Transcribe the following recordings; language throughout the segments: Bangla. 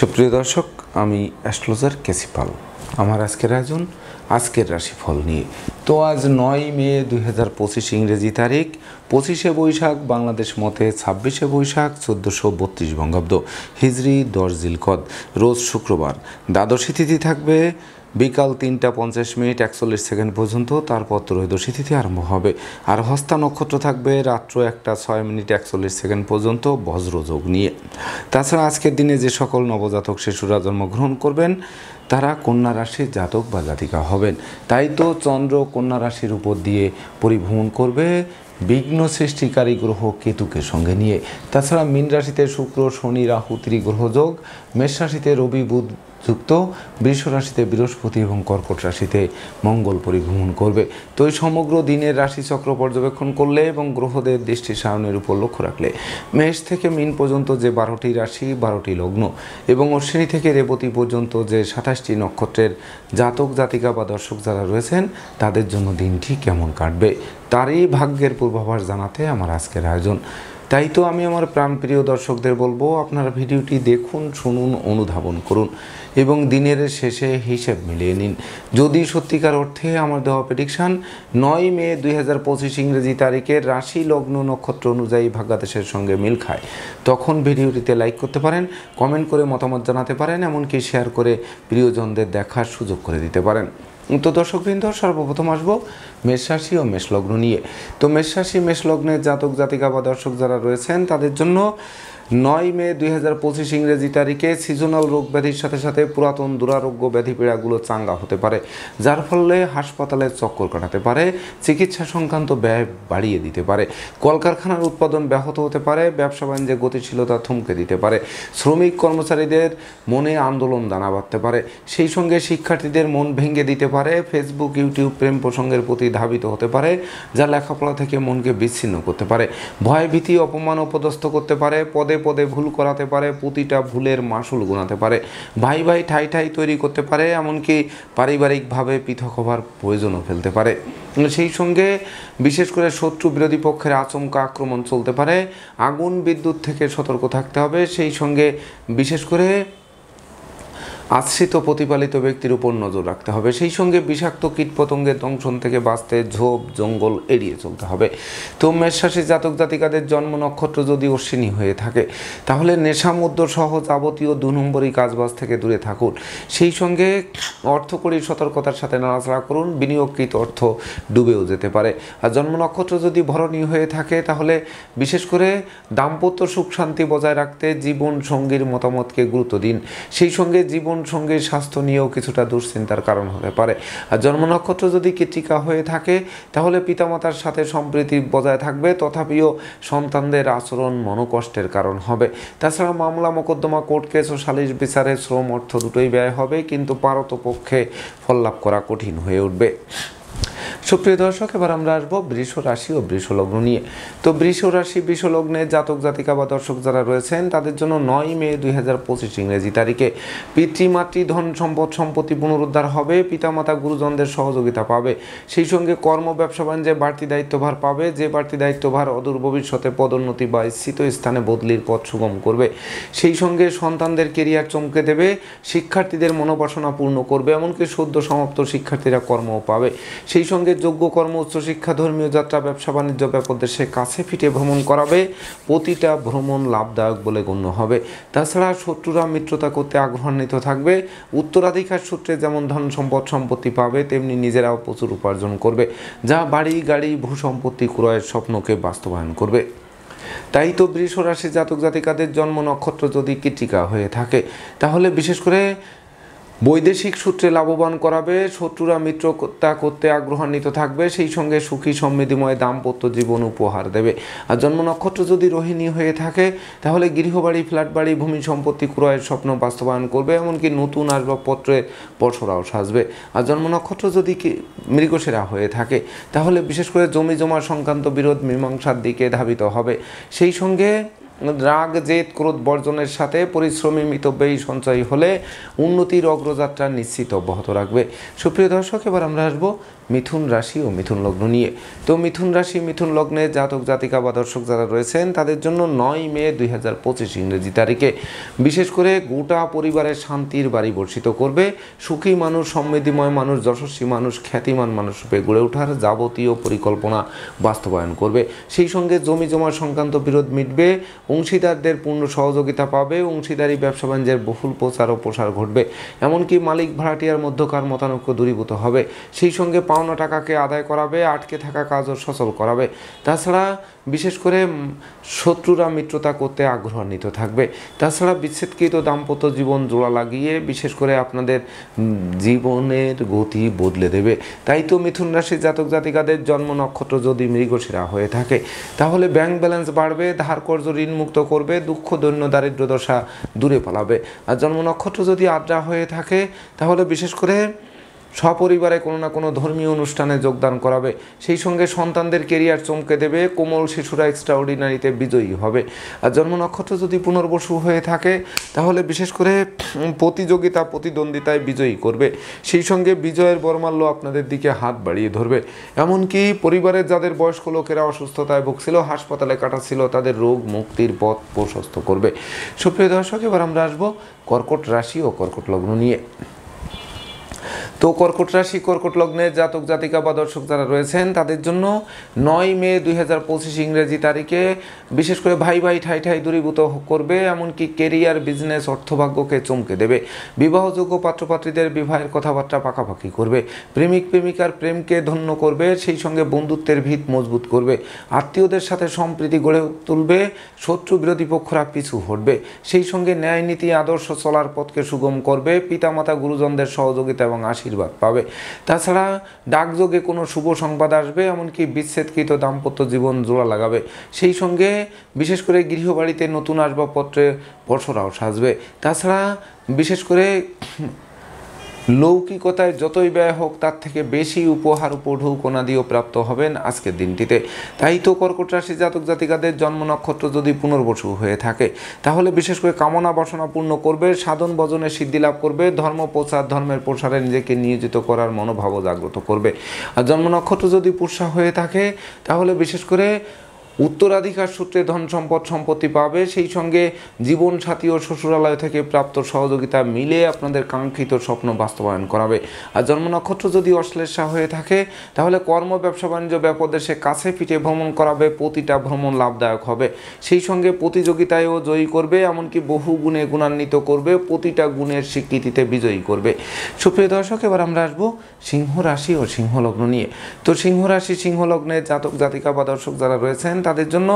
সুপ্রিয় দর্শক, আমি অ্যাস্ট্রোলজার কেসিপাল। আমার আজকের আয়োজন আজকের রাশিফল নিয়ে। তো আজ 9 মে 2025 ইংরেজি তারিখ, 25শে বৈশাখ বাংলাদেশ মতে, 26শে বৈশাখ 1432 বঙ্গাব্দ, হিজরি 10 জিলকদ, রোজ শুক্রবার। দ্বাদশী তিথি থাকবে বিকাল 3টা 50 মিনিট 41 সেকেন্ড পর্যন্ত, তারপর ত্রয়োদশী তিথি আরম্ভ হবে। আর হস্তা নক্ষত্র থাকবে রাত্র 1টা 6 মিনিট 41 সেকেন্ড পর্যন্ত বজ্রযোগ নিয়ে। তাছাড়া আজকের দিনে যে সকল নবজাতক শিশুরা জন্মগ্রহণ করবেন তারা কন্যা রাশির জাতক বা জাতিকা হবেন। তাই তো চন্দ্র কন্যা রাশির উপর দিয়ে পরিভ্রমণ করবে বিঘ্ন সৃষ্টিকারী গ্রহ কেতুকে সঙ্গে নিয়ে। তাছাড়া মীন রাশিতে শুক্র শনি রাহু ত্রিগ্রহ যোগ, মেষ রাশিতে রবি বুধ যুক্ত, বৃষ রাশিতে বৃহস্পতি এবং কর্কট রাশিতে মঙ্গল পরিভ্রমণ করবে। তো এই সমগ্র দিনের রাশিচক্র পর্যবেক্ষণ করলে এবং গ্রহদের দৃষ্টি সায়নের উপর লক্ষ্য রাখলে মেষ থেকে মীন পর্যন্ত যে 12টি রাশি 12টি লগ্ন এবং অশ্বিনী থেকে রেবতী পর্যন্ত যে 27টি নক্ষত্রের জাতক জাতিকা বা দর্শক যারা রয়েছেন তাদের জন্য দিনটি কেমন কাটবে তারই ভাগ্যের পূর্বাভাস জানাতে আমার আজকের আয়োজন। তাই তো আমি আমার প্রাণপ্রিয় দর্শকদের বলবো, আপনারা ভিডিওটি দেখুন, শুনুন, অনুধাবন করুন এবং দিনের শেষে হিসেব মিলিয়ে নিন। যদি সত্যিকার অর্থে আমার দেওয়া প্রেডিকশান 9 মে 2025 ইংরেজি তারিখের রাশি লগ্ন নক্ষত্র অনুযায়ী ভাগ্যাদেশের সঙ্গে মিল খায়, তখন ভিডিওটিতে লাইক করতে পারেন, কমেন্ট করে মতামত জানাতে পারেন, এমনকি শেয়ার করে প্রিয়জনদের দেখার সুযোগ করে দিতে পারেন। তো দর্শকবৃন্দ, সর্বপ্রথম আসবো মেষ রাশি ও মেষ লগ্ন নিয়ে। তো মেষ রাশি মেষ লগ্নের জাতক জাতিকা বা দর্শক যারা রয়েছেন তাদের জন্য 9 মে 2025 ইংরেজি তারিখে সিজনাল রোগ ব্যাধির সাথে সাথে পুরাতন দুরারোগ্য ব্যাধি পীড়াগুলো চাঙ্গা হতে পারে, যার ফলে হাসপাতালের চক্কর কাটাতে পারে, চিকিৎসা সংক্রান্ত ব্যয় বাড়িয়ে দিতে পারে, কলকারখানার উৎপাদন ব্যাহত হতে পারে, ব্যবসা বাণিজ্যে গতিশীলতা থমকে দিতে পারে, শ্রমিক কর্মচারীদের মনে আন্দোলন দানা বাঁধতে পারে, সেই সঙ্গে শিক্ষার্থীদের মন ভেঙে দিতে পারে, ফেসবুক ইউটিউব প্রেম প্রসঙ্গের প্রতি ধাবিত হতে পারে, যা লেখাপড়া থেকে মনকে বিচ্ছিন্ন করতে পারে, ভয় ভীতি অপমান অপদস্থ করতে পারে, পদে পদে ভুল করাতে পারে, প্রতিটা ভুলের মাসুল গুনাতে পারে, ভাই ভাই ঠাই ঠাই তৈরি করতে পারে, এমনকি পারিবারিকভাবে পৃথক হবার প্রয়োজনও ফেলতে পারে। সেই সঙ্গে বিশেষ করে শত্রু বিরোধী পক্ষের আচমকা আক্রমণ চলতে পারে, আগুন বিদ্যুৎ থেকে সতর্ক থাকতে হবে। সেই সঙ্গে বিশেষ করে আশ্রিত প্রতিপালিত ব্যক্তির উপর নজর রাখতে হবে। সেই সঙ্গে বিষাক্ত কীটপতঙ্গের দংশন থেকে বাঁচতে ঝোপ জঙ্গল এড়িয়ে চলতে হবে। তো মেষ রাশির জাতক জাতিকাদের জন্ম নক্ষত্র যদি অশ্বিনী হয়ে থাকে তাহলে নেশামদ্য সহ যাবতীয় 2 নম্বরই কাজবাজ থেকে দূরে থাকুন। সেই সঙ্গে অর্থকরী সতর্কতার সাথে নাড়াচাড়া করুন, বিনিয়োগকৃত অর্থ ডুবেও যেতে পারে। আর জন্ম নক্ষত্র যদি ভরণী হয়ে থাকে তাহলে বিশেষ করে দাম্পত্য সুখ শান্তি বজায় রাখতে জীবন সঙ্গীর মতামতকে গুরুত্ব দিন। সেই সঙ্গে জীবন সঙ্গে স্বাস্থ্য নিয়েও কিছুটা দুশ্চিন্তার কারণ হতে পারে। আর জন্ম নক্ষত্র যদি কৃত্তিকা হয়ে থাকে তাহলে পিতামাতার সাথে সম্প্রীতি বজায় থাকবে, তথাপিও সন্তানদের আচরণ মনোকষ্টের কারণ হবে। তাছাড়া মামলা মোকদ্দমা কোর্ট কেস ও সালিশ বিচারে শ্রম অর্থ দুটোই ব্যয় হবে, কিন্তু পারতপক্ষে ফল লাভ করা কঠিন হয়ে উঠবে। সুপ্রিয় দর্শক, এবার আমরা আসবো বৃষ রাশি ও বৃষ লগ্ন নিয়ে। তো বৃষ রাশি বৃষ লগ্নের জাতক জাতিকা বা দর্শক যারা রয়েছেন তাদের জন্য 9 মে 2025 ইংরেজি তারিখে পিতৃমাতৃ ধন সম্পদ সম্পত্তি পুনরুদ্ধার হবে, পিতামাতা গুরুজনদের সহযোগিতা পাবে, সেই সঙ্গে কর্ম ব্যবসা বাণিজ্যে বাড়তি দায়িত্বভার পাবে, যে বাড়তি দায়িত্বভার অদূর ভবিষ্যতে পদোন্নতি বা স্থিত স্থানে বদলির পথ সুগম করবে। সেই সঙ্গে সন্তানদের কেরিয়ার চমকে দেবে, শিক্ষার্থীদের মনোবাসনা পূর্ণ করবে, এমনকি সদ্য সমাপ্ত শিক্ষার্থীরা কর্মও পাবে। সেই সঙ্গে যোগ্য কর্ম উচ্চশিক্ষা ধর্মীয় যাত্রা ব্যবসা বাণিজ্য ব্যাপক দেশে কাছে ফিটে ভ্রমণ করাবে, প্রতিটা ভ্রমণ লাভদায়ক বলে গণ্য হবে। তাছাড়া শত্রুরা মিত্রতা করতে আগ্রহান্বিত থাকবে, উত্তরাধিকার সূত্রে যেমন ধন সম্পদ সম্পত্তি পাবে তেমনি নিজেরাও প্রচুর উপার্জন করবে, যা বাড়ি গাড়ি ভূ সম্পত্তি ক্রয়ের স্বপ্নকে বাস্তবায়ন করবে। তাই তো বৃষ রাশি জাতক জাতিকাদের জন্ম নক্ষত্র যদি কৃত্তিকা হয়ে থাকে তাহলে বিশেষ করে বৈদেশিক সূত্রে লাভবান করাবে, শত্রুরা মিত্রতা করতে আগ্রহান্বিত থাকবে, সেই সঙ্গে সুখী সমৃদ্ধিময় দাম্পত্য জীবন উপহার দেবে। আর জন্ম নক্ষত্র যদি রোহিণী হয়ে থাকে তাহলে গৃহবাড়ি ফ্ল্যাট বাড়ি ভূমি সম্পত্তি ক্রয়ের স্বপ্ন বাস্তবায়ন করবে, এমনকি নতুন আসবাবপত্রে পসরাও সাজবে। আর জন্ম নক্ষত্র যদি মৃগশিরা হয়ে থাকে তাহলে বিশেষ করে জমি জমা সংক্রান্ত বিরোধ মীমাংসার দিকে ধাবিত হবে। সেই সঙ্গে রাগ জেদ ক্রোধ বর্জনের সাথে পরিশ্রমী মিতব্যয়ী সঞ্চয় হলে উন্নতির অগ্রযাত্রা নিশ্চিত অব্যাহত রাখবে। সুপ্রিয় দর্শক, এবার আমরা আসবো মিথুন রাশি ও মিথুন লগ্ন নিয়ে। তো মিথুন রাশি মিথুন লগ্নে জাতক জাতিকা বা দর্শক যারা রয়েছেন তাদের জন্য 9 মে 2025 ইংরেজি তারিখে বিশেষ করে গোটা পরিবারের শান্তির বাড়ি বর্ষিত করবে। সুখী মানুষ, সমৃদ্ধিময় মানুষ, যশস্বী মানুষ, খ্যাতিমান মানুষ রূপে গড়ে ওঠার যাবতীয় পরিকল্পনা বাস্তবায়ন করবে। সেই সঙ্গে জমি জমা সংক্রান্ত বিরোধ মিটবে, অংশীদারদের পূর্ণ সহযোগিতা পাবে, অংশীদারি ব্যবসা বাণিজ্যের বহুল প্রচার ও প্রসার ঘটবে। এমনকি মালিক ভাড়াটিয়ার মধ্যকার মতানৈক্য দূরীভূত হবে। সেই সঙ্গে পাওনা টাকাকে আদায় করাবে, আটকে থাকা কাজও সচল করাবে। তাছাড়া বিশেষ করে শত্রুরা মিত্রতা করতে আগ্রহান্বিত থাকবে। তাছাড়া বিচ্ছেদকৃত দাম্পত্য জীবন জোড়া লাগিয়ে বিশেষ করে আপনাদের জীবনের গতি বদলে দেবে। তাই তো মিথুন রাশির জাতক জাতিকাদের জন্ম নক্ষত্র যদি মৃগশিরা হয়ে থাকে তাহলে ব্যাংক ব্যালেন্স বাড়বে, ধার কর্জ ঋণ মুক্ত করবে, দুঃখ দৈন্য দারিদ্র দশা দূরে পালাবে। আর জন্ম নক্ষত্র যদি আদ্রা হয়ে থাকে তাহলে বিশেষ করে সপরিবারে কোনো না কোনো ধর্মীয় অনুষ্ঠানে যোগদান করাবে। সেই সঙ্গে সন্তানদের কেরিয়ার চমকে দেবে, কোমল শিশুরা এক্সট্রা অর্ডিনারিতে বিজয়ী হবে। আর জন্ম নক্ষত্র যদি পুনর্বসু হয়ে থাকে তাহলে বিশেষ করে প্রতিযোগিতা প্রতিদ্বন্দ্বিতায় বিজয়ী করবে। সেই সঙ্গে বিজয়ের বরমাল্য আপনাদের দিকে হাত বাড়িয়ে ধরবে। এমনকি পরিবারের যাদের বয়স্ক লোকেরা অসুস্থতায় ভুগছিল, হাসপাতালে কাটাচ্ছিল, তাদের রোগ মুক্তির পথ প্রশস্ত করবে। সুপ্রিয় দর্শক, এবার আমরা আসবো কর্কট রাশি ও কর্কট লগ্ন নিয়ে। তো কর্কট রাশি কর্কট লগ্নের জাতক জাতিকা বা দর্শক যারা রয়েছেন তাদের জন্য 9 মে 2025 ইংরেজি তারিখে বিশেষ করে ভাই ভাই ঠাই ঠাই দূরীভূত করবে। এমনকি কেরিয়ার, বিজনেস, অর্থভাগ্যকে চমকে দেবে। বিবাহযোগ্য পাত্রপাত্রীদের বিবাহের কথাবার্তা পাকাপাকি করবে। প্রেমিক প্রেমিকার প্রেমকে ধন্য করবে। সেই সঙ্গে বন্ধুত্বের ভিত মজবুত করবে। আত্মীয়দের সাথে সম্প্রীতি গড়ে তুলবে। শত্রু বিরোধী পক্ষরা পিছু হটবে। সেই সঙ্গে ন্যায় নীতি আদর্শ চলার পথকে সুগম করবে। পিতামাতা গুরুজনদের সহযোগিতা এবং আশীর্বাদ পাবে। তাছাড়া ডাকযোগে কোনো শুভ সংবাদ আসবে। এমনকি বিচ্ছেদকৃত দাম্পত্য জীবন জোড়া লাগাবে। সেই সঙ্গে বিশেষ করে গৃহবাড়িতে নতুন আসবাবপত্রে বর্ষরাও সাজবে। তাছাড়া বিশেষ করে লৌকিকতায় যতই ব্যয় হোক তার থেকে বেশি উপহার উপঢৌকনাদিও প্রাপ্ত হবেন আজকের দিনটিতে। তাই তো কর্কট রাশি জাতক জাতিকাদের জন্ম নক্ষত্র যদি পুনর্বসু হয়ে থাকে তাহলে বিশেষ করে কামনা বাসনা পূর্ণ করবে, সাধন ভজনের সিদ্ধি লাভ করবে, ধর্ম প্রচার, ধর্মের প্রসারে নিজেকে নিয়োজিত করার মনোভাবও জাগ্রত করবে। আর জন্ম নক্ষত্র যদি পুষ্যা হয়ে থাকে তাহলে বিশেষ করে উত্তরাধিকার সূত্রে ধন সম্পদ সম্পত্তি পাবে। সেই সঙ্গে জীবনসাথী ও শ্বশুরালয় থেকে প্রাপ্ত সহযোগিতা মিলে আপনাদের কাঙ্ক্ষিত স্বপ্ন বাস্তবায়ন করাবে। আর জন্ম নক্ষত্র যদি অশ্লেষা হয়ে থাকে তাহলে কর্ম, ব্যবসা বাণিজ্য, ব্যাপদেশে কাছে পিঠে ভ্রমণ করাবে। প্রতিটা ভ্রমণ লাভদায়ক হবে। সেই সঙ্গে প্রতিযোগিতায়ও জয়ী করবে। এমনকি বহু গুণে গুণান্বিত করবে। প্রতিটা গুণের স্বীকৃতিতে বিজয়ী করবে। সুপ্রিয় দর্শক, এবার আমরা আসবো সিংহ রাশি ও সিংহ লগ্ন নিয়ে। তো সিংহ রাশি সিংহ লগ্নের জাতক জাতিকা বা দর্শক যারা রয়েছেন তাদের জন্য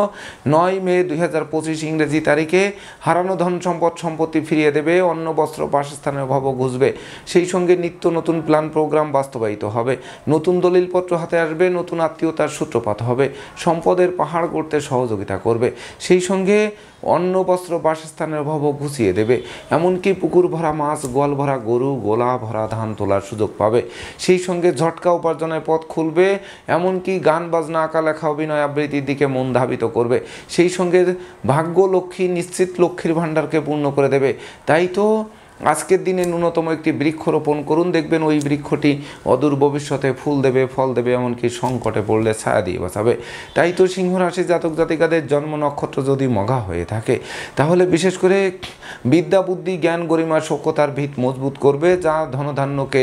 9 মে 2025 ইংরেজি তারিখে হারানো ধন সম্পদ সম্পত্তি ফিরিয়ে দেবে। অন্ন, বস্ত্র, বাসস্থানের অভাবও ঘুচবে। সেই সঙ্গে নিত্য নতুন প্ল্যান প্রোগ্রাম বাস্তবায়িত হবে। নতুন দলিলপত্র হাতে আসবে। নতুন আত্মীয়তার সূত্রপাত হবে। সম্পদের পাহাড় গড়তে সহযোগিতা করবে। সেই সঙ্গে অন্ন, বস্ত্র, বাসস্থানের অভাবও ঘুচিয়ে দেবে। এমনকি পুকুর ভরা মাছ, গোয়াল ভরা গরু, গোলা ভরা ধান তোলার সুযোগ পাবে। সেই সঙ্গে ঝটকা উপার্জনের পথ খুলবে। এমনকি গান বাজনা, আঁকা লেখা, অভিনয় আবৃত্তির দিকে মন ধাবিত করবে। সেই সঙ্গে ভাগ্য লক্ষ্মী নিশ্চিত লক্ষ্মীর ভাণ্ডারকে পূর্ণ করে দেবে। তাই তো আজকের দিনে ন্যূনতম একটি বৃক্ষ রোপণ করুন। দেখবেন ওই বৃক্ষটি অদূর ভবিষ্যতে ফুল দেবে, ফল দেবে, এমনকি সংকটে পড়লে ছায়া দিয়ে বাঁচাবে। তাই তো সিংহ রাশি জাতক জাতিকাদের জন্ম নক্ষত্র যদি মঘা হয়ে থাকে তাহলে বিশেষ করে বিদ্যা, বুদ্ধি, জ্ঞান, গরিমা, সখ্যতার ভিত মজবুত করবে, যা ধনধান্যকে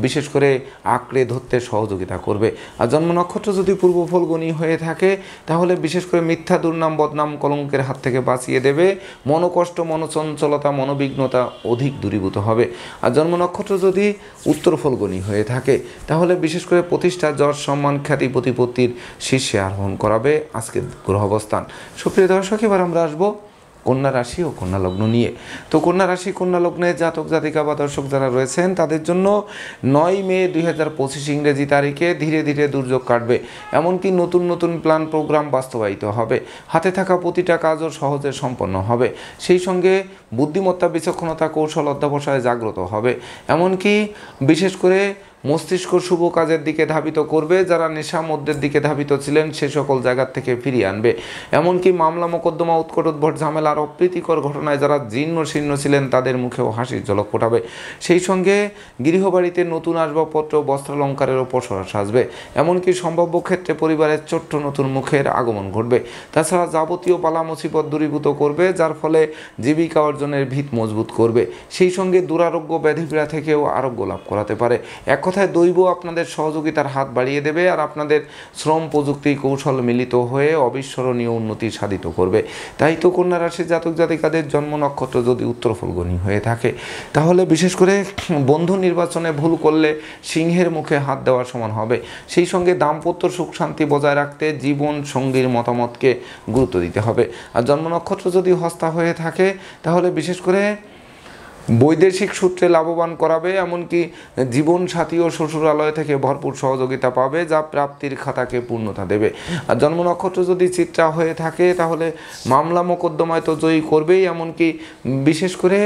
বিশেষ করে আঁকড়ে ধরতে সহযোগিতা করবে। আর জন্ম নক্ষত্র যদি পূর্ব ফলগুনি হয়ে থাকে তাহলে বিশেষ করে মিথ্যা, দুর্নাম, বদনাম, কলঙ্কের হাত থেকে বাঁচিয়ে দেবে। মনোকষ্ট, মনোচঞ্চলতা, মনোবিঘ্নতা অধিক দূরীভূত হবে। আর জন্ম নক্ষত্র যদি উত্তর ফলগুনি হয়ে থাকে তাহলে বিশেষ করে প্রতিষ্ঠা, যশ, সম্মান, খ্যাতি, প্রতিপত্তির শীর্ষে আরোহণ করাবে আজকের গ্রহ অবস্থান। সুপ্রিয় দর্শক, এবার আমরা আসবো কন্যা রাশি ও কন্যা লগ্ন নিয়ে। তো কন্যা রাশি কন্যা লগ্নের জাতক জাতিকা বা দর্শক যারা রয়েছেন তাদের জন্য 9 মে 2025 ইংরেজি তারিখে ধীরে ধীরে দুর্যোগ কাটবে। এমনকি নতুন নতুন প্ল্যান প্রোগ্রাম বাস্তবায়িত হবে। হাতে থাকা প্রতিটা কাজও সহজে সম্পন্ন হবে। সেই সঙ্গে বুদ্ধিমত্তা, বিচক্ষণতা, কৌশল, অধ্যবসায় জাগ্রত হবে। এমনকি বিশেষ করে মস্তিষ্ক শুভ কাজের দিকে ধাবিত করবে। যারা নেশা মদ্যের দিকে ধাবিত ছিলেন সে সকল জায়গা থেকে ফিরিয়ে আনবে। এমনকি মামলা মোকদ্দমা উৎকট উদ্ভট ঝামেলার অপ্রীতিকর ঘটনায় যারা জীর্ণ শীর্ণ ছিলেন তাদের মুখেও হাসির ঝলক ফোটাবে। সেই সঙ্গে গৃহবাড়িতে নতুন আসবাবপত্র বস্ত্রালঙ্কারের ওপর সাজবে। এমনকি সম্ভাব্য ক্ষেত্রে পরিবারের ছোট্ট নতুন মুখের আগমন ঘটবে। তাছাড়া যাবতীয় পালা মুসিবত দূরীভূত করবে, যার ফলে জীবিকা অর্জনের ভিত মজবুত করবে। সেই সঙ্গে দুরারোগ্য ব্যাধিপীড়া থেকেও আরোগ্য লাভ করাতে পারে। এক কথায় দৈব আপনাদের সহযোগিতার হাত বাড়িয়ে দেবে আর আপনাদের শ্রম প্রযুক্তি কৌশল মিলিত হয়ে অবিস্মরণীয় উন্নতি সাধিত করবে। তাই তো কন্যা রাশির জাতক জাতিকাদের জন্ম নক্ষত্র যদি উত্তর ফল্গুনী হয়ে থাকে তাহলে বিশেষ করে বন্ধু নির্বাচনে ভুল করলে সিংহের মুখে হাত দেওয়ার সমান হবে। সেই সঙ্গে দাম্পত্য সুখ শান্তি বজায় রাখতে জীবন সঙ্গীর মতামতকে গুরুত্ব দিতে হবে। আর জন্ম নক্ষত্র যদি হস্তা হয়ে থাকে তাহলে বিশেষ করে বৈদেশিক সূত্রে লাভবান করাবে। এমনকি জীবন সাথী ও শ্বশুরালয় থেকে ভরপুর সহযোগিতা পাবে, যা প্রাপ্তির খাতাকে পূর্ণতা দেবে। আর জন্ম নক্ষত্র যদি চিত্রা হয়ে থাকে তাহলে মামলা মোকদ্দমায় তো জয়ী করবেই, এমনকি বিশেষ করে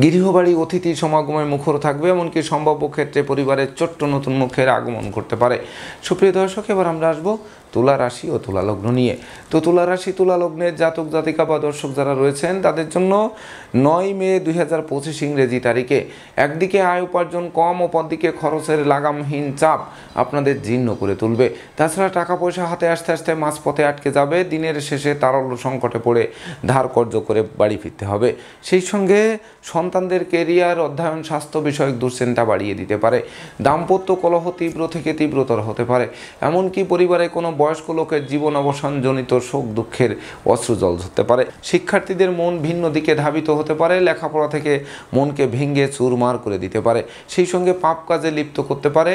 গৃহবাড়ি অতিথি সমাগমে মুখর থাকবে। এমনকি সম্ভাব্য ক্ষেত্রে পরিবারের ছোট্ট নতুন মুখের আগমন করতে পারে। সুপ্রিয় দর্শক, এবার আমরা আসবো তুলা রাশি ও তুলা লগ্ন নিয়ে। তো তুলা রাশি তুলা লগ্নের জাতক জাতিকা বা দর্শক যারা রয়েছেন তাদের জন্য 9 মে 2025 ইংরেজি তারিখে একদিকে আয় উপার্জন কম, অপরদিকে খরচের লাগামহীন চাপ আপনাদের জীর্ণ করে তুলবে। তাছাড়া টাকা পয়সা হাতে আসতে আসতে মাঝপথে আটকে যাবে। দিনের শেষে তারল্য সংকটে পড়ে ধার কর্য করে বাড়ি ফিরতে হবে। সেই সঙ্গে সন্তানদের কেরিয়ার, অধ্যয়ন, স্বাস্থ্য বিষয়ক দুশ্চিন্তা বাড়িয়ে দিতে পারে। দাম্পত্য কলহ তীব্র থেকে তীব্রতর হতে পারে। এমনকি পরিবারে কোনো বয়স্ক লোকের জীবন অবসানজনিত শোক দুঃখের অশ্রুজল ঝরতে পারে। শিক্ষার্থীদের মন ভিন্ন দিকে ধাবিত হতে পারে। লেখাপড়া থেকে মনকে ভেঙে চুরমার করে দিতে পারে। সেই সঙ্গে পাপ কাজে লিপ্ত করতে পারে।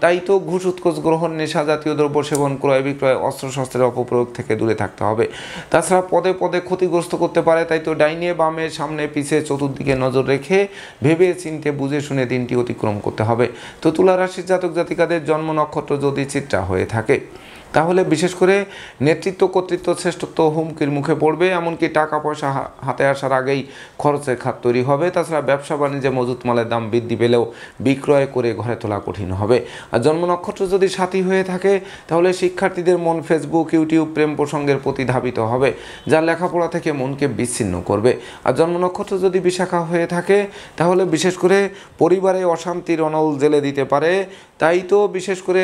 তাই তো ঘুষ উৎকোচ গ্রহণ, নেশা জাতীয় দ্রব্য সেবন, ক্রয় বিক্রয়, অস্ত্রশস্ত্রের অপপ্রয়োগ থেকে দূরে থাকতে হবে। তাছাড়া পদে পদে ক্ষতিগ্রস্ত করতে পারে। তাই তো ডাইনে বামে সামনে পিছে চতুর্দিকে নজর রেখে ভেবে চিন্তে বুঝে শুনে দিনটি অতিক্রম করতে হবে। তো তুলা রাশির জাতক জাতিকাদের জন্ম নক্ষত্র যদি চিত্রা হয়ে থাকে তাহলে বিশেষ করে নেতৃত্ব, কর্তৃত্ব, শ্রেষ্ঠত্ব হুমকির মুখে পড়বে। এমনকি টাকা পয়সা হাতে আসার আগেই খরচের খাত তৈরি হবে। তাছাড়া ব্যবসা বাণিজ্যে মজুত মালের দাম বৃদ্ধি পেলেও বিক্রয় করে ঘরে তোলা কঠিন হবে। আর জন্ম নক্ষত্র যদি সাথী হয়ে থাকে তাহলে শিক্ষার্থীদের মন ফেসবুক, ইউটিউব, প্রেম প্রসঙ্গের প্রতি ধাবিত হবে, যা লেখাপড়া থেকে মনকে বিচ্ছিন্ন করবে। আর জন্ম নক্ষত্র যদি বিশাখা হয়ে থাকে তাহলে বিশেষ করে পরিবারে অশান্তির অনল জেলে দিতে পারে। তাই তো বিশেষ করে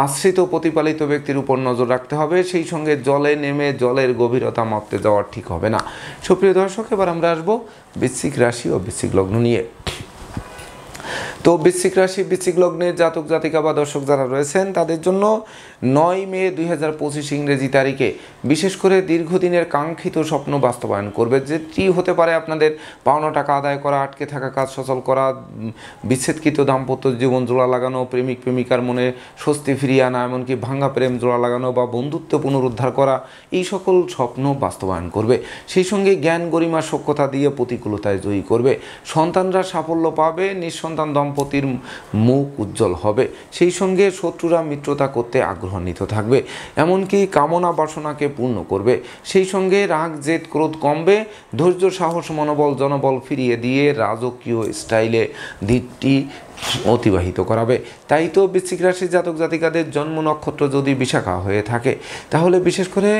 আশ্রিত প্রতিপালিত ব্যক্তির উপর নজর রাখতে হবে। সেই সঙ্গে জলে নেমে জলের গভীরতা মাপতে যাওয়া ঠিক হবে না। সুপ্রিয় দর্শক, এবার আমরা আসবো বৃশ্চিক রাশি ও বৃশ্চিক লগ্ন নিয়ে। তো বৃশ্চিক রাশি বৃশ্চিক লগ্নের জাতক জাতিকা বা দর্শক যারা রয়েছেন তাদের জন্য 9 মে 2025 ইংরেজি তারিখে বিশেষ করে দীর্ঘদিনের কাঙ্ক্ষিত স্বপ্ন বাস্তবায়ন করবে। যেটি হতে পারে আপনাদের পাওনা টাকা আদায় করা, আটকে থাকা কাজ সচল করা, বিচ্ছেদকৃত দাম্পত্য জীবন জোড়া লাগানো, প্রেমিক প্রেমিকার মনে স্বস্তি ফিরিয়ে আনা, এমনকি ভাঙ্গা প্রেম জোড়া লাগানো বা বন্ধুত্ব পুনরুদ্ধার করা, এই সকল স্বপ্ন বাস্তবায়ন করবে। সেই সঙ্গে জ্ঞান, গরিমা, সক্ষতা দিয়ে প্রতিকূলতায় জয়ী করবে। সন্তানরা সাফল্য পাবে। নিঃসন্তান দম্পতির মুখ উজ্জ্বল হবে। সেই সঙ্গে শত্রুরা মিত্রতা করতে আগ্রহান্বিত থাকবে। এমনকি কামনা বাসনাকে পূর্ণ করবে। সেই সঙ্গে রাগ, জেদ, ক্রোধ কমবে। ধৈর্য, সাহস, মনোবল, জনবল ফিরিয়ে দিয়ে রাজকীয় স্টাইলে দিনটি অতিবাহিত করাবে। তাই তো বৃশ্চিক রাশির জাতক জাতিকাদের জন্ম নক্ষত্র যদি বিশাখা হয়ে থাকে তাহলে বিশেষ করে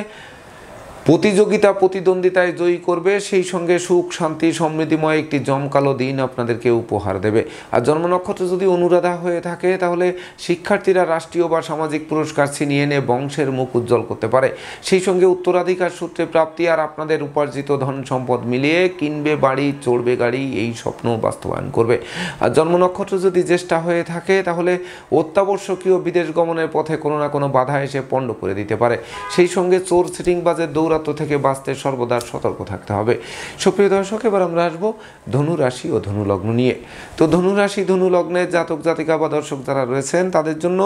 প্রতিযোগিতা, প্রতিদ্বন্দ্বিতায় জয়ী করবে। সেই সঙ্গে সুখ, শান্তি, সমৃদ্ধিময় একটি জমকালো দিন আপনাদেরকে উপহার দেবে। আর জন্ম নক্ষত্র যদি অনুরাধা হয়ে থাকে তাহলে শিক্ষার্থীরা রাষ্ট্রীয় বা সামাজিক পুরস্কার ছিনিয়ে এনে বংশের মুখ উজ্জ্বল করতে পারে। সেই সঙ্গে উত্তরাধিকার সূত্রে প্রাপ্তি আর আপনাদের উপার্জিত ধন সম্পদ মিলিয়ে কিনবে বাড়ি, চড়বে গাড়ি, এই স্বপ্ন বাস্তবায়ন করবে। আর জন্ম নক্ষত্র যদি জ্যেষ্ঠা হয়ে থাকে তাহলে অত্যাবশ্যকীয় বিদেশ গমনের পথে কোনো না কোনো বাধা এসে পণ্ড করে দিতে পারে। সেই সঙ্গে চোর, সিটিংবাজের দৌড়া থেকে বাঁচতে সর্বদা সতর্ক থাকতে হবে। সুপ্রিয় দর্শক, এবার আমরা আসবো ধনু রাশি ও ধনু লগ্ন নিয়ে। তো ধনু রাশি ধনু লগ্নের জাতক জাতিকা বা দর্শক যারা রয়েছেন তাদের জন্য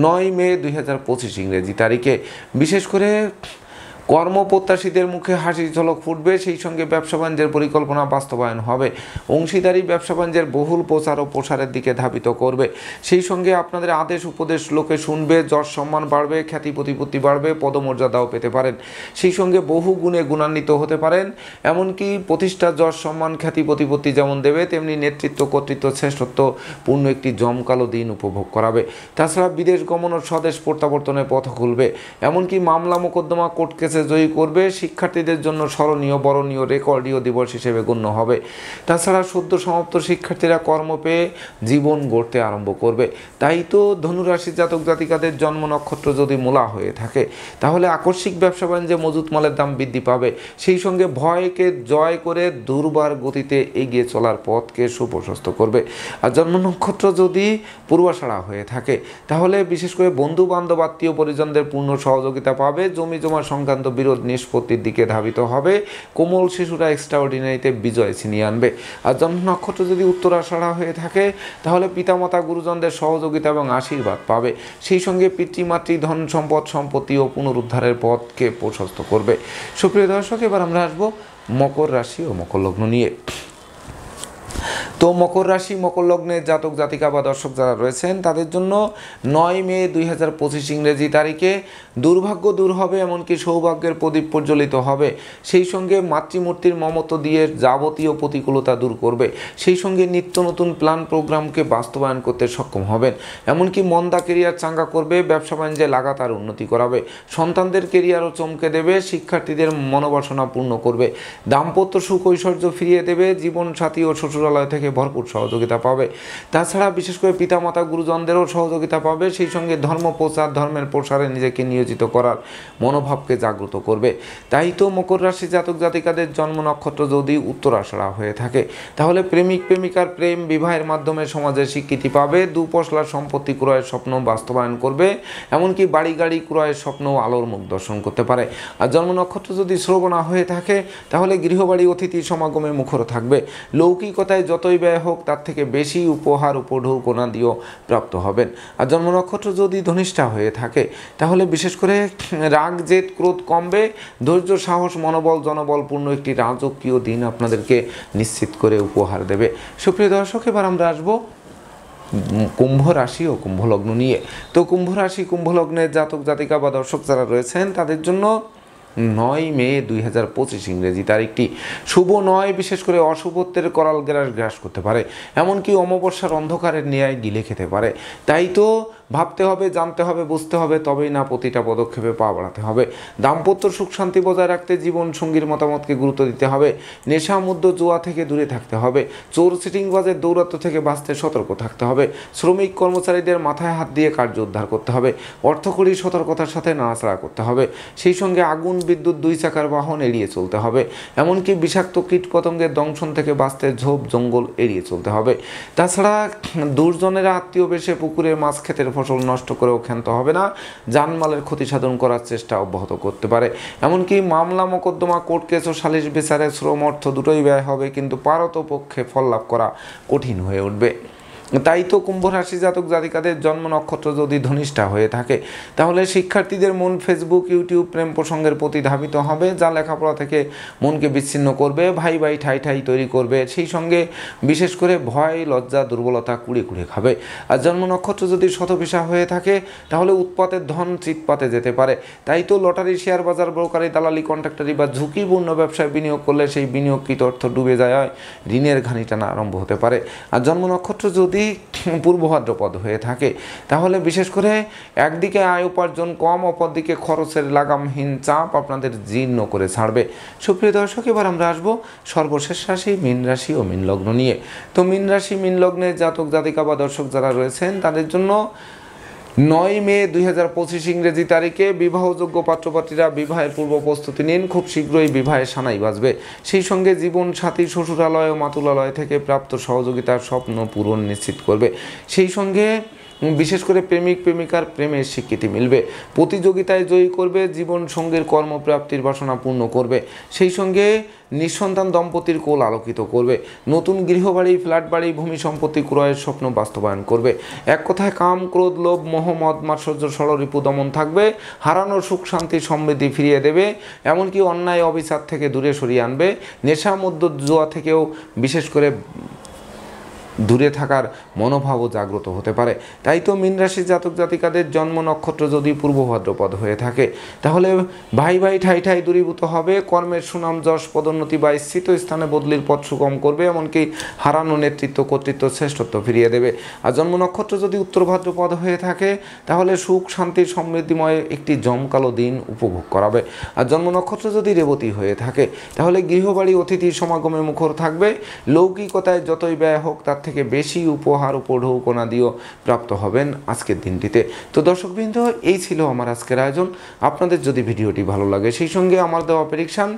9 মে 2025 ইংরেজি তারিখে বিশেষ করে কর্মপ্রত্যাশীদের মুখে হাসির ঝলক ফুটবে, সেই সঙ্গে ব্যবসা বাণিজ্যের পরিকল্পনা বাস্তবায়ন হবে। অংশীদারি ব্যবসা বাণিজ্যের বহুল প্রচার ও প্রসারের দিকে ধাবিত করবে। সেই সঙ্গে আপনাদের আদেশ উপদেশ লোকে শুনবে, যশ সম্মান বাড়বে, খ্যাতি প্রতিপত্তি বাড়বে, পদমর্যাদাও পেতে পারেন। সেই সঙ্গে বহু গুণে গুণান্বিত হতে পারেন। এমনকি প্রতিষ্ঠা, যশ সম্মান, খ্যাতি প্রতিপত্তি যেমন দেবে, তেমনি নেতৃত্ব, কর্তৃত্ব, শ্রেষ্ঠত্ব পূর্ণ একটি জমকালো দিন উপভোগ করাবে। তাছাড়া বিদেশ গমন ও স্বদেশ প্রত্যাবর্তনের পথ খুলবে। এমনকি মামলা মোকদ্দমা, কোর্ট কেসে জয়ী করবে। শিক্ষার্থীদের জন্য স্মরণীয়, বরণীয়, রেকর্ডীয় দিবস হিসেবে গণ্য হবে। তাছাড়া সদ্য সমাপ্ত শিক্ষার্থীরা কর্ম পেয়ে জীবন গড়তে আরম্ভ করবে। তাই তো ধনুরাশি জাতক জাতিকাদের জন্ম নক্ষত্র যদি মূলা হয়ে থাকে, তাহলে আকস্মিক ব্যবসা বাণিজ্যে মজুত মালের দাম বৃদ্ধি পাবে। সেই সঙ্গে ভয়কে জয় করে দুর্বার গতিতে এগিয়ে চলার পথকে সুপ্রশস্ত করবে। আর জন্ম নক্ষত্র যদি পূর্বাষাঢ়া হয়ে থাকে, তাহলে বিশেষ করে বন্ধু বান্ধব, আত্মীয় পরিজনদের পূর্ণ সহযোগিতা পাবে। জমি জমা সংক্রান্ত বিরোধ নিষ্পত্তির দিকে ধাবিত হবে। কোমল শিশুরা এক্সট্রাঅর্ডিনারিতে বিজয় ছিনিয়ে আনবে। আর জন্ম নক্ষত্র যদি উত্তরাষাঢ়া হয়ে থাকে, তাহলে পিতামাতা গুরুজনদের সহযোগিতা এবং আশীর্বাদ পাবে। সেই সঙ্গে পিতৃমাতৃ ধন সম্পদ, সম্পত্তি ও পুনরুদ্ধারের পথকে প্রশস্ত করবে। সুপ্রিয় দর্শক, এবার আমরা আসবো মকর রাশি ও মকর লগ্ন নিয়ে। তো মকর রাশি, মকর লগ্নের জাতক জাতিকা বা দর্শক যারা রয়েছেন, তাদের জন্য 9 মে 2025 ইংরেজি তারিখে দুর্ভাগ্য দূর হবে, এমনকি সৌভাগ্যের প্রদীপ প্রজ্বলিত হবে। সেই সঙ্গে মাতৃমূর্তির মমত্ব দিয়ে যাবতীয় প্রতিকূলতা দূর করবে। সেই সঙ্গে নিত্য নতুন প্ল্যান প্রোগ্রামকে বাস্তবায়ন করতে সক্ষম হবেন। এমনকি মন্দা কেরিয়ার চাঙ্গা করবে, ব্যবসা বাণিজ্যে লাগাতার উন্নতি করাবে। সন্তানদের কেরিয়ারও চমকে দেবে, শিক্ষার্থীদের মনোবাসনা পূর্ণ করবে। দাম্পত্য সুখ ঐশ্বর্য ফিরিয়ে দেবে, জীবনসাথী ও শ্বশুরালয় থেকে ভরপুর সহযোগিতা পাবে। তাছাড়া বিশেষ করে পিতামাতা গুরুজনদেরও সহযোগিতা পাবে। সেই সঙ্গে ধর্ম প্রচার, ধর্মের প্রসারে নিজেকে নিয়োজিত করার মনোভাবকে জাগ্রত করবে। তাই তো মকর রাশি জাতক জাতিকাদের জন্ম নক্ষত্র যদি উত্তরাষাঢ়া হয়ে থাকে, তাহলে প্রেমিক প্রেমিকার প্রেম বিবাহের মাধ্যমে সমাজে স্বীকৃতি পাবে। দুপশলার সম্পত্তি ক্রয়ের স্বপ্ন বাস্তবায়ন করবে। এমনকি বাড়ি গাড়ি ক্রয়ের স্বপ্ন আলোর মুখ দর্শন করতে পারে। আর জন্ম নক্ষত্র যদি শ্রবণা হয়ে থাকে, তাহলে গৃহবাড়ি অতিথি সমাগমে মুখর থাকবে। লৌকিকতায় যতই ব্যয় হোক, তার থেকে বেশি উপহার, উপঢৌকনা দিয়েও প্রাপ্ত হবেন। আর জন্ম নক্ষত্র যদি ধনিষ্ঠা হয়ে থাকে, তাহলে বিশেষ করে রাগ, জেদ, ক্রোধ কমবে। ধৈর্য, সাহস, মনোবল, জনবলপূর্ণ একটি রাজকীয় দিন আপনাদেরকে নিশ্চিত করে উপহার দেবে। সুপ্রিয় দর্শক, এবার আমরা আসবো কুম্ভ রাশি ও কুম্ভ লগ্ন নিয়ে। তো কুম্ভ রাশি, কুম্ভ লগ্নের জাতক জাতিকা বা দর্শক যারা রয়েছেন, তাদের জন্য 9 মে 2025 ইংরেজি তারিখটি শুভ নয়। বিশেষ করে অশুভত্বের করাল গ্রাস করতে পারে, এমনকি অমাবস্যার অন্ধকারের ন্যায় গিলে খেতে পারে। তাই তো ভাবতে হবে, জানতে হবে, বুঝতে হবে, তবেই না প্রতিটা পদক্ষেপে পা বাড়াতে হবে। দাম্পত্য সুখ শান্তি বজায় রাখতে জীবন সঙ্গীর মতামতকে গুরুত্ব দিতে হবে। নেশা, মদ্য, জুয়া থেকে দূরে থাকতে হবে। চোর সিটিংবাজের দৌরাত্ম্য থেকে বাঁচতে সতর্ক থাকতে হবে। শ্রমিক কর্মচারীদের মাথায় হাত দিয়ে কার্য উদ্ধার করতে হবে। অর্থকরী সতর্কতার সাথে নাড়াচাড়া করতে হবে। সেই সঙ্গে আগুন, বিদ্যুৎ, 2 চাকার বাহন এড়িয়ে চলতে হবে। এমনকি বিষাক্ত কীট পতঙ্গের দংশন থেকে বাঁচতে ঝোপ জঙ্গল এড়িয়ে চলতে হবে। তাছাড়া দুর্জনেরা আত্মীয় বেশে পুকুরের মাছ, ক্ষেতের ফসল নষ্ট করেও ক্ষান্ত হবে না। জানমালের ক্ষতি সাধন করার চেষ্টা অব্যাহত করতে পারে। এমনকি মামলা মোকদ্দমা, কোর্ট কেস ও সালিশ বিচারে শ্রম অর্থ দুটোই ব্যয় হবে, কিন্তু পারতপক্ষে ফল লাভ করা কঠিন হয়ে উঠবে। তাই তো কুম্ভ রাশি জাতক জাতিকাদের জন্ম নক্ষত্র যদি ধনিষ্ঠা হয়ে থাকে, তাহলে শিক্ষার্থীদের মন ফেসবুক, ইউটিউব প্রেম প্রসঙ্গের প্রতি ধাবিত হবে, যা লেখাপড়া থেকে মনকে বিচ্ছিন্ন করবে, ভাই ভাই ঠাই ঠাই তৈরি করবে। সেই সঙ্গে বিশেষ করে ভয়, লজ্জা, দুর্বলতা কুড়ে কুড়ে খাবে। আর জন্ম নক্ষত্র যদি শতভিসা হয়ে থাকে, তাহলে উৎপাতের ধন চিৎপাতে যেতে পারে। তাই তো লটারি, শেয়ার বাজার, ব্রোকারি, দালালি, কন্ট্রাক্টারি বা ঝুঁকিপূর্ণ ব্যবসায় বিনিয়োগ করলে সেই বিনিয়োগকৃত অর্থ ডুবে যায়, ঋণের ঘানি টানা আরম্ভ হতে পারে। আর জন্ম নক্ষত্র যদি পূর্ব ভাদ্রপদ হয়ে থাকে, তাহলে বিশেষ করে একদিকে আয় উপার্জন কম, অপরদিকে খরচের লাগামহীন চাপ আপনাদের জীর্ণ করে ছাড়বে। সুপ্রিয় দর্শক, এবার আমরা আসবো সর্বশেষ রাশি মীন রাশি ও মীন লগ্ন নিয়ে। তো মীন রাশি, মীন লগ্নের জাতক জাতিকা বা দর্শক যারা রয়েছেন, তাদের জন্য 9 মে 2025 ইংরেজি তারিখে বিবাহযোগ্য পাত্রপাত্রীরা বিবাহের পূর্ব প্রস্তুতি নিন। খুব শীঘ্রই বিবাহের সানাই বাজবে। সেই সঙ্গে জীবন সাথী শ্বশুরালয় ও মাতুলালয় থেকে প্রাপ্ত সহযোগিতার স্বপ্ন পূরণ নিশ্চিত করবে। সেই সঙ্গে বিশেষ করে প্রেমিক প্রেমিকার প্রেমের স্বীকৃতি মিলবে, প্রতিযোগিতায় জয়ী করবে, জীবন সঙ্গীর কর্মপ্রাপ্তির বাসনা পূর্ণ করবে, সেই সঙ্গে নিঃসন্তান দম্পতির কোল আলোকিত করবে, নতুন গৃহবাড়ি, ফ্ল্যাট বাড়ি, ভূমি সম্পত্তি ক্রয়ের স্বপ্ন বাস্তবায়ন করবে। এক কথায় কাম, ক্রোধ, লোভ, মোহ, মদ, মাৎসর্য, ষড়রিপু দমন থাকবে, হারানো সুখ শান্তি সমৃদ্ধি ফিরিয়ে দেবে, এমনকি অন্যায় অবিচার থেকে দূরে সরিয়ে আনবে, নেশা মদ্য জুয়া থেকেও বিশেষ করে দূরে থাকার মনোভাবও জাগ্রত হতে পারে। তাই তো মীন রাশির জাতক জাতিকাদের জন্ম নক্ষত্র যদি পূর্ব ভাদ্রপদ হয়ে থাকে, তাহলে ভাই ভাই ঠাই ঠাই দূরীভূত হবে, কর্মের সুনাম যশ পদোন্নতি বা স্থিত স্থানে বদলির পথ সুগম করবে, এমনকি হারানো নেতৃত্ব কর্তৃত্ব শ্রেষ্ঠত্ব ফিরিয়ে দেবে। আর জন্ম নক্ষত্র যদি উত্তর ভাদ্রপদ হয়ে থাকে, তাহলে সুখ শান্তির সমৃদ্ধিময় একটি জমকালো দিন উপভোগ করাবে। আর জন্ম নক্ষত্র যদি রেবতী হয়ে থাকে, তাহলে গৃহবাড়ি অতিথির সমাগমে মুখর থাকবে, লৌকিকতায় যতই ব্যয় হোক তার থেকে বেশি উপহার উপঢৌকনা দিয়েও প্রাপ্ত হবেন আজকের দিনটিতে। তো দর্শকবৃন্দ, এই ছিল আমার আজকের আয়োজন। আপনাদের যদি ভিডিওটি ভালো লাগে, সেই সঙ্গে আমার দেওয়া প্রেডিকশন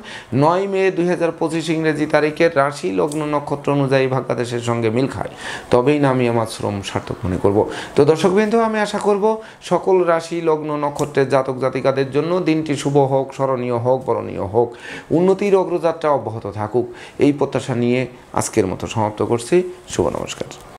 9 মে 2025 ইংরেজি তারিখের রাশি লগ্ন নক্ষত্র অনুযায়ী ভাগ্যাদেশের সঙ্গে মিল খায়, তবেই না আমি আমার শ্রম সার্থক মনে করব। তো দর্শকবৃন্দ, আমি আশা করব সকল রাশি লগ্ন নক্ষত্রের জাতক জাতিকাদের জন্য দিনটি শুভ হোক, স্মরণীয় হোক, বরণীয় হোক, উন্নতির অগ্রযাত্রা অব্যাহত থাকুক, এই প্রত্যাশা নিয়ে আজকের মতো সমাপ্ত করছি। শুভ নমস্কার।